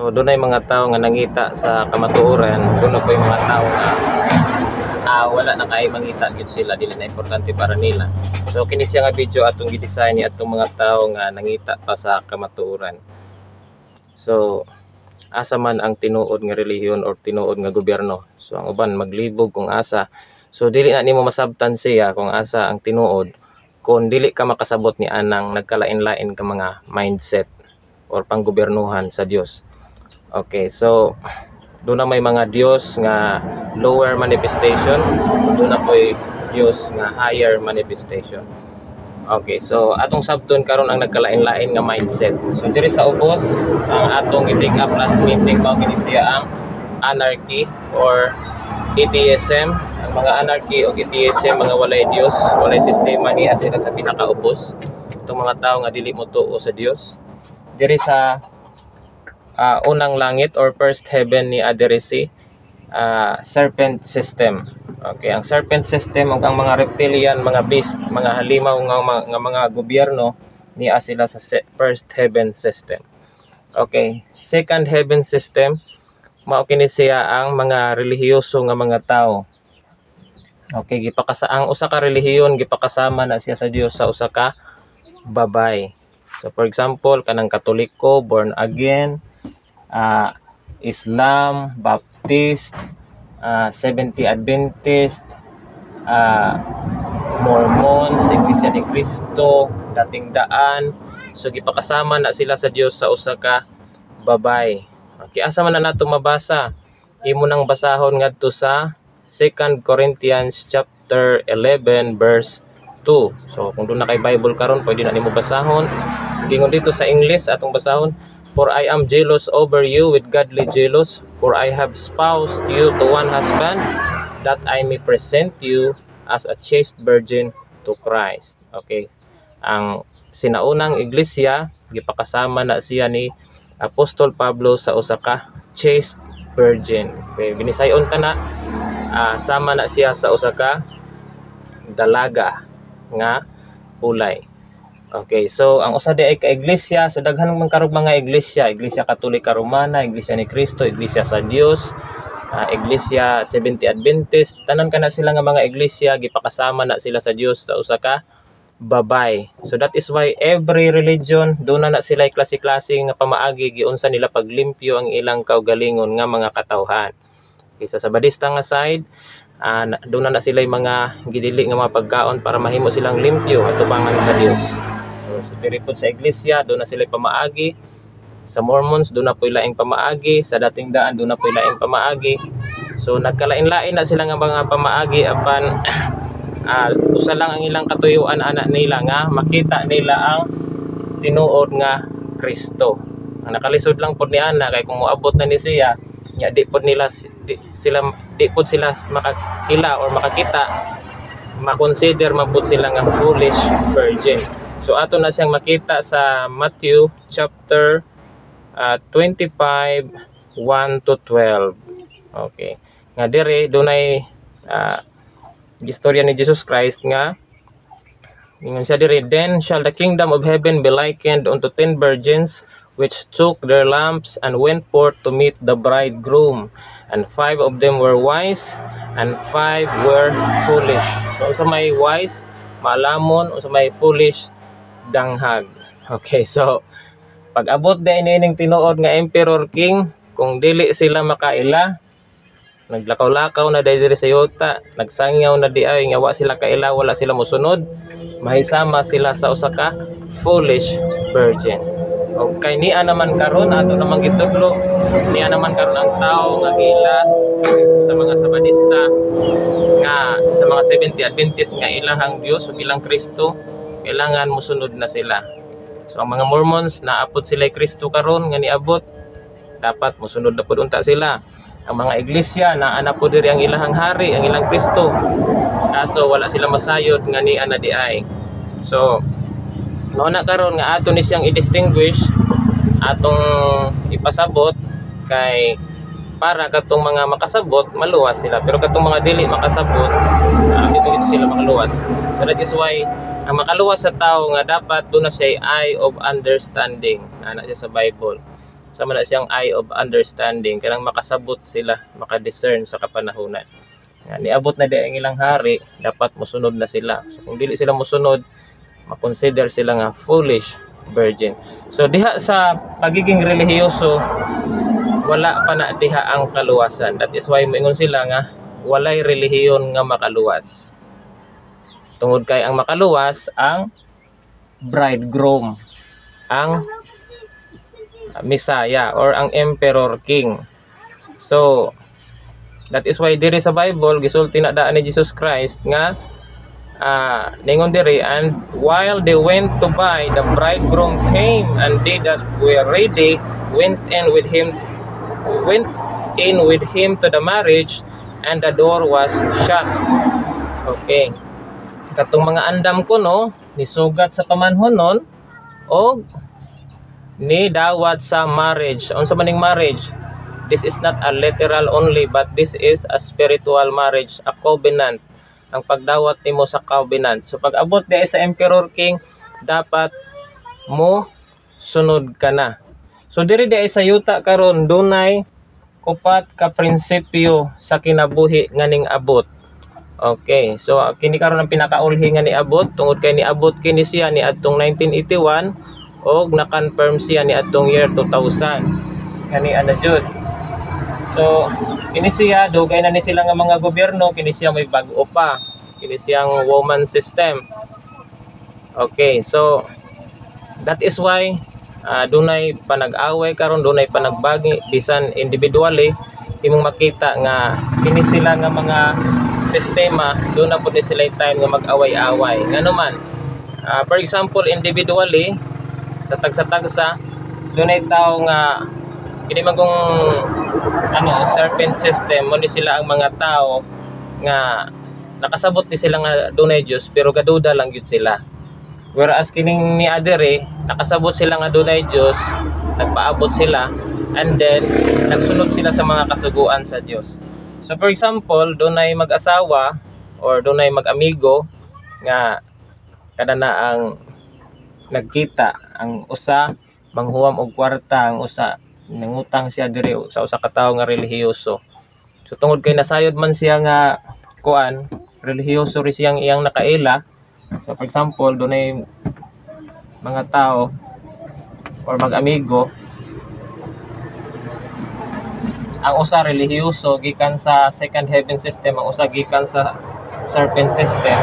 So doon ay mga tao nga nangita sa kamatuoran, doon po yung mga tao nga wala na kay mangita gyud sila, dili na importante para nila. So kini siya nga video atong gi-design ni atong mga tao nga nangita pa sa kamatuoran. So asa man ang tinuod nga relihiyon or tinuod nga gobyerno. So ang uban maglibog kung asa. So dili na nimo masabtan siya kung asa ang tinuod kung dili ka makasabot ni anang nagkalain-lain ka mga mindset or panggobernuhan sa Dios. Okay, so doon na may mga Diyos nga lower manifestation, doon na po'y Diyos nga higher manifestation. Okay, so atong sabton karon ang nagkalain-lain nga mindset. So diri sa ubos, ang atong i-take up last meeting mao kini siya ang anarchy or atheism. Ang mga anarchy o atheism, mga walay Diyos, walay sistema niya sila sa pinakaubos. Itong mga tao nga dili mo tuo sa Dios. Diri sa unang langit or first heaven ni Aderesi, serpent system. Okay, ang serpent system ang mga reptilian, mga beast, mga halimaw nga mga gobyerno niya sila sa first heaven system. Okay, second heaven system mao kini siya ang mga relihiyoso nga mga tao. Okay, ang usa ka relihiyon gipakasama na siya sa Dios sa usa ka babay. So for example, kanang Katoliko, born again, Islam, Baptist, Seventh-day Adventist, Mormons, Iglesia ni Cristo, Dating Daan. So gipakasama na sila sa Dios sa usa ka babay. Okay, asa man na nato mabasa? Imo nang basahon ngadto sa 2 Corinthians chapter 11 verse 2. So kung doon na kay Bible karon, pwede na nimo basahon. Gingon dito sa English atong basahon, "For I am jealous over you with godly jealous, for I have espoused you to one husband, that I may present you as a chaste virgin to Christ." Okay. Ang sinaunang iglesia, gipakasama na siya ni Apostol Pablo sa usa ka chaste virgin. Okay, binisayon ta na sama na siya sa usa ka dalaga nga ulay. Okay, so ang usa di ay ka-iglesia, so daghan man karog mga iglesia, Iglesia Katolika Romana, Iglesia ni Cristo, Iglesia sa Dios, Iglesia Seventh-day Adventist, tanan kana sila nga mga iglesia gipakasama na sila sa Dios sa usa ka babay. So that is why every religion doon na sila klase-klase nga pamaagi giunsa nila paglimpyo ang ilang kaugalingon nga mga katawhan. Okay, sa Sabadista nga side, doon na sila mga gidili nga mga pagkaon para mahimo silang limpyo at tubangan sa Dios. So diripod sa iglesia, doon na sila pamaagi. Sa Mormons, doon na po ilaing pamaagi. Sa Dating Daan, doon na po ilaing pamaagi. So nagkalain-lain na sila nga mga pamaagi apan usa lang ang ilang katuyuan ana nila nga makita nila ang tinuod nga Kristo. Ang nakalisod lang pod ni ana kay kung moabot na ni siya, nya di pod sila makakila or makakita, makonsider mapud sila nga foolish virgin. So ato na siyang makita sa Matthew chapter 25 1 to 12. Okay, nga dire dunay istorya ni Jesus Christ nga ingon siya dire, "Then shall the kingdom of heaven be likened unto 10 virgins which took their lamps and went forth to meet the bridegroom. And 5 of them were wise, and 5 were foolish." So unsa may wise, malamon, unsa may foolish, danghag. Okay, so pag abot din ining tinuod nga emperor king, kung dili sila makaila, naglakaw-lakaw na diri sa yuta, nagsangyaw na di ay nga wa sila kaila, wala sila mosunod, mahisama sila sa usa ka foolish virgin. Okay, niya naman karon ato namang gitudlo, niya naman karon ang tao nga gila sa mga Sabadista nga sa mga Seventh-day Adventist nga ilahang Dios o ilang Kristo, kailangan mosunod na sila. So ang mga Mormons naapod sila Kristo karon nga niabot, dapat mosunod na pud unta sila. Ang mga iglesia naa na po diri ang ilahang hari, ang ilang Kristo, kaso wala sila masayod nga ni ana di ay. So mao na karon nga ato ni siyang i-distinguish, atong ipasabot kay para katong mga makasabot maluwas sila, pero katong mga dili makasabot dito sila makaluwas. So that is why ang makaluwas sa tao nga dapat doon na siya eye of understanding ana siya sa Bible. sama na siyang eye of understanding kanang makasabot sila, makadiscern sa kapanahunan. Nga niabot na di ang ilang hari, dapat mosunod na sila. So kung dili sila mosunod, makonsider sila nga foolish virgin. So diha sa pagiging relihiyoso, wala pa na diha ang kaluwasan. That is why moingon sila nga walay relihiyon nga makaluwas. Tungod kay ang makaluwas ang bridegroom, ang Messiah or ang Emperor King. So that is why diri sa Bible gisulti na daan ni Jesus Christ nga ningon diri, and while they went to buy, the bridegroom came, and they that were ready went in with him to the marriage, and the door was shut. Okay. Katong mga andam ko no, nisugat sa pamanhonon o ni dawat sa marriage. Unsa maning marriage? This is not a literal only, but this is a spiritual marriage, a covenant. Ang pagdawat nimo sa covenant. So pag abot di sa Emperor King, dapat mo sunod ka na. So diri di sa yuta karon dunay upat ka prinsipyo sa kinabuhi nga ning abot. Okay, so kini karon ang pinakaulhi nga niabot tungod kay niabot kini siya ni adtong 1981 og na-confirm siya ni adtong year 2000. Kani ana jud. So kini siya dugay na ni sila nga mga gobyerno, kini siya may bag-o pa. Kini siyang woman system. Okay, so that is why dunay panag-away karon, dunay panagbagi bisan individually imong makita nga kini sila nga mga sistema, doon na po sila time nga mag-away-away. Ngano man, for example, individually, sa tagsa-tagsa, doon ay tao nga, kini magong serpent system, muna sila ang mga tao nga nakasabot ni sila nga doon ay Diyos, pero gaduda lang yun sila. Whereas kining ni Adere, nakasabot sila nga doon ay Diyos, nagpaabot sila, and then, nagsunod sila sa mga kasuguan sa Diyos. So for example, doon ay mag-asawa or doon ay mag-amigo nga kada na ang nagkita, ang usa manghuwam og kwarta, ang usa nangutang siya diri sa usa ka tawo nga relihiyoso. So tungod kay nasayod man siya nga kuan, relihiyoso ri siyang iyang nakaila. So for example, doon ay mga tao or mag-amigo, ang usa relihiyoso gikan sa second heaven system, ang usa gikan sa serpent system.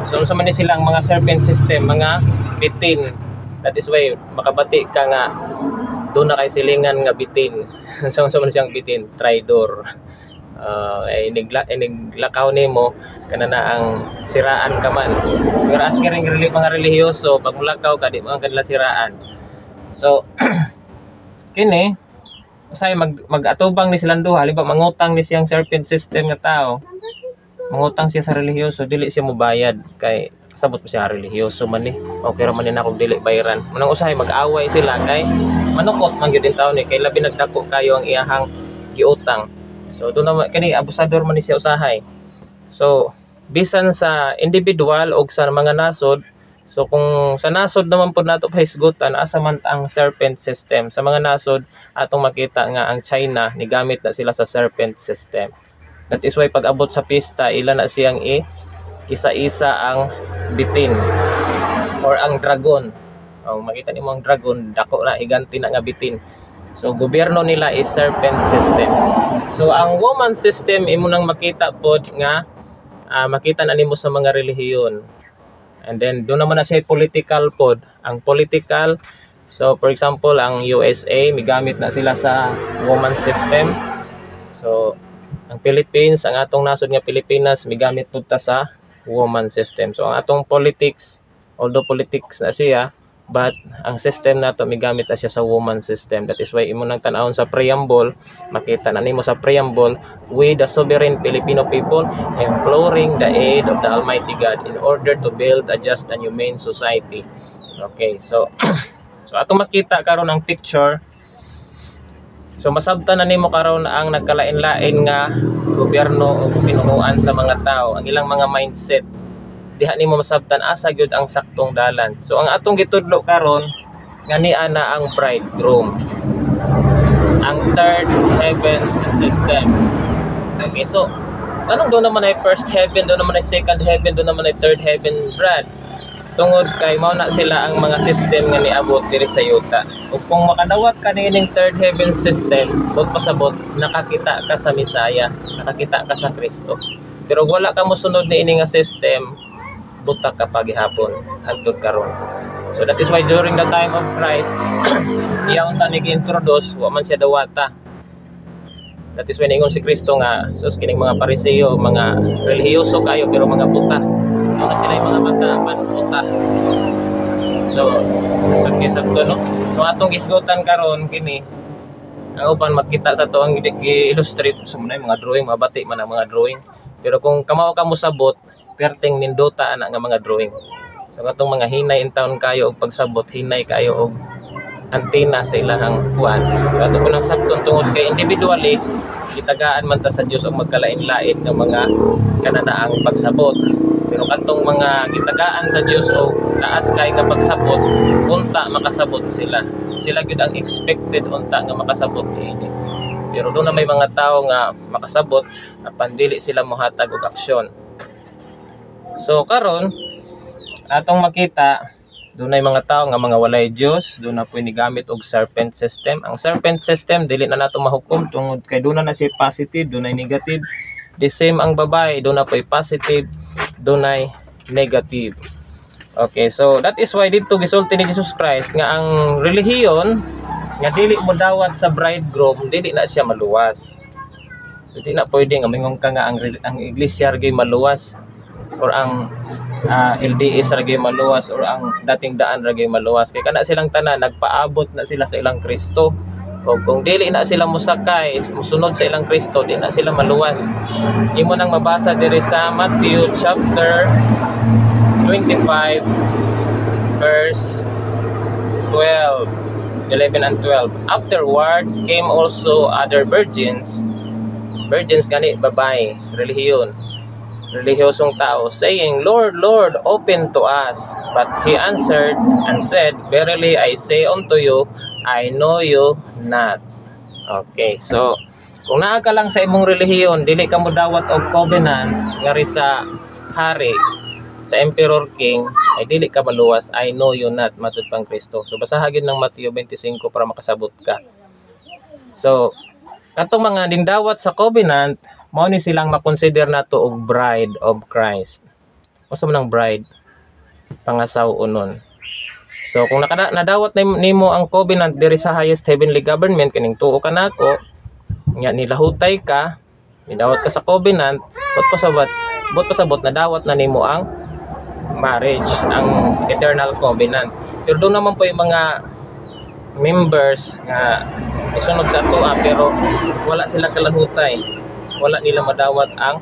So unsa man ni sila ang mga serpent system, mga bitin. That is why makabati ka nga doon na kay silingan nga bitin. So unsa man siyang bitin, traidor. Niglakaw nimo kana na ang siraan ka man. Pero as kiring mga relihiyoso, pag mulakaw ka di mo ang kanila siraan. So kini usay mag-atubang ni silang duha, halimbawa mangutang ni siyang serpent system nga tao, mangutang siya sa relihiyoso, dili siya mobayad kay sabot mo siya relihiyoso man ni, okay ra man ni nako dili bayaran. Manang usahay mag-away sila kay manukot man gyud din tawo ni, kay labi nagdako kayo ang iyahang giutang. So do na kani abusador man ni siya usahay. So bisan sa individual og sa mga nasod, so kung sa nasod naman po nato pahisgutan, asa man ang serpent system. Sa mga nasod, atong makita nga ang China, nigamit na sila sa serpent system. That is why pag abot sa pista, ilan na siyang isa-isa ang bitin or ang dragon. Makita niyo ang dragon, dako na, higanti na nga bitin. So gobyerno nila is serpent system. So ang woman system, imo nang makita pod nga makita na nimo sa mga relihiyon. And then doon naman na siya political pod. Ang political, so for example, ang USA, migamit na sila sa woman system. So ang Philippines, ang atong nasod nga Pilipinas, migamit po ta sa woman system. So ang atong politics, although politics na siya, but ang system nato migamit na siya sa woman system. That is why imo nang tan-awon sa preamble, makita na nimo sa preamble, we the sovereign Filipino people imploring the aid of the Almighty God in order to build a just and humane society. Okay, so so atong makita karon ang picture. So masabtan na nimo karon ang nagkalain-lain nga gobyerno o pinunuan sa mga tao, ang ilang mga mindset. Diha nimo masabtan asa gyud ang saktong dalan. So ang atong gitudlo karon nga ni ana ang bridegroom. ang third heaven system. Okay, so anong doon naman ay first heaven, doon naman ay second heaven, doon naman ay third heaven, Brad? Tungod kay mao na sila ang mga system nga niabot diri sa yuta. Ug kung makanawat ka niining third heaven system, bot pasabot nakakita ka sa Misaya, nakakita ka sa Kristo. Pero wala ka mo sunod niini nga system, buta ka pagihapon hangtod karon. So that is why during the time of Christ, iya unta ni gi-introduce, wa man siya dawata. That is when ingon si Kristo nga, sus kining mga Pariseo, mga relihiyoso kayo pero mga buta. Ano sila yung mga mata, panbuta. So kisa to, no? Kung atong gisgutan karon kini, ang uban makita sa to ang i-illustrate sa mga drawing, mga bati man ang mga drawing. Pero kung kamaw ka mo sabot, perting nindota ana nga mga drawing. So katong mga hinay in town kayo og pagsabot, hinay kayo og antena sa ilahang kuan. So ato ko nang sabton tungod kay individually gitagaan man ta sa Dios og magkalain-lain nga mga kananaang pagsabot. Pero katong mga gitagaan sa Dios og taas kay nga pagsabot, unta makasabot sila. Sila gyud ang expected unta nga makasabot niini. Pero doon na may mga tao nga makasabot apan dili sila mohatag og aksyon. So karon atong makita doon ay mga tao nga mga walay Diyos, doon na po gamit og serpent system. Ang serpent system dili na nato mahukom tungod kay doon na siya positive, doon ay negative. The same ang babae, doon na po positive, doon ay negative. Okay, so that is why dito gisulti ni Jesus Christ nga ang relihiyon nga dili mo dawat sa bridegroom, dili na siya maluwas. So di na pwede nga mingon ka nga ang iglesia ragay maluwas or ang LDS ragay maluwas or ang dating daan ragay maluwas kay kana silang tanan nagpaabot na sila sa ilang Kristo. O kung dili na sila musakay, musunod sa ilang Kristo, di na sila maluwas. Imo nang mabasa diri sa Matthew chapter 25 verse 11 and 12. Afterward came also other virgins gani babae, relihiyosong tao, saying, Lord, Lord, open to us. But he answered and said, Verily I say unto you, I know you not. Okay, so kung naa ka lang sa imong relihiyon, dili ka mo dawat og covenant ngari sa hari, sa emperor king, ay dili ka maluwas. I know you not, matud pang Kristo. So basahagin ng Matthew 25 para makasabot ka. So katong mga dindawat sa covenant, mao ni silang makonsider nato og bride of Christ. Usa man ang bride, pangasaw-unon. So kung nadawat nimo ang covenant diri sa highest heavenly government, kining tuo ka nako, nya nilahutay ka, nidawat ka sa covenant, but pasabot nadawat na nimo ang marriage, ang eternal covenant. Pero doon naman po yung mga members nga isunod sa tuwa pero wala sila kalahutay, wala nila madawat ang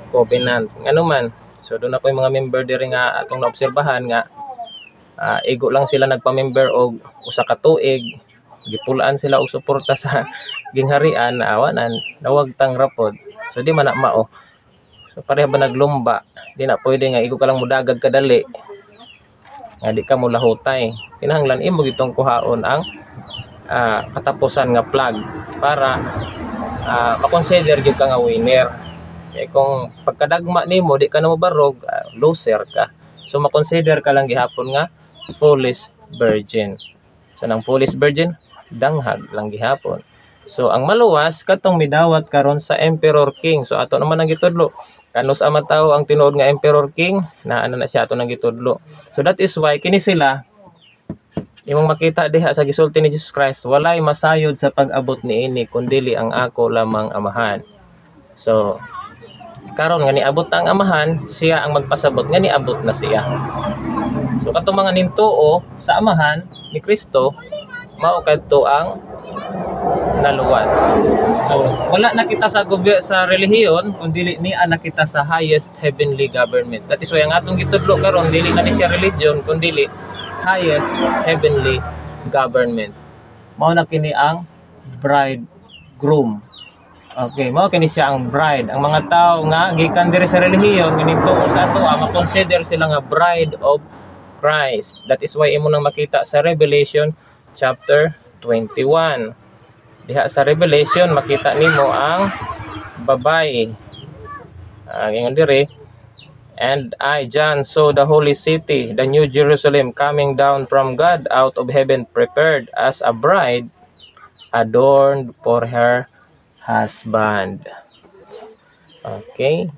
covenant. Ano man, so doon na po yung mga member diri nga atong naobserbahan nga igo lang sila nagpa-member og usa ka tuig, gipulaan sila og suporta sa gingharian na awanan nawag tang rapod. So di man na mao. So pareha ba naglumba, di na pwede nga igo ka lang mudagag kadali nga di ka mo lahutay. Kinahanglan imo gitong kuhaon ang katapusan nga plug para makonsider gyud ka nga winner. Kaya kung pagkadagma nimo di ka na mabarog, loser ka. So makonsider ka lang gihapon nga foolish virgin. So nang foolish virgin, danghag lang gihapon. So ang maluwas katong midawat karon sa emperor king. So ato naman ang gitudlo. Kanos ama tawo ang tinuod nga emperor king, na ano na siya ato nang gitudlo. So that is why kini sila imong makita diha sa gisulti ni Jesus Christ, walay masayod sa pag-abot niini kundili ang ako lamang amahan. So karon nga niabot ang amahan, siya ang magpasabot nga niabot na siya. So katong mga nintuo sa amahan ni Kristo, mao kadto ang naluwas. So wala na kita sa relihiyon kundi ni nakita sa highest heavenly government. That is why ang atong gitudlo karon dili na ni siya religion kundi highest heavenly government. Mao na kini ang bridegroom. Okay, mao kini siya ang bride. Ang mga tao nga gikan diri sa relihiyon ginintuo sa ato ma-consider sila nga bride of Christ. That is why imo nang makita sa Revelation chapter 21. Diha sa Revelation makita nimo ang babay. Ingon diri, and I, John, saw the holy city, the new Jerusalem, coming down from God out of heaven, prepared as a bride adorned for her husband. Okay.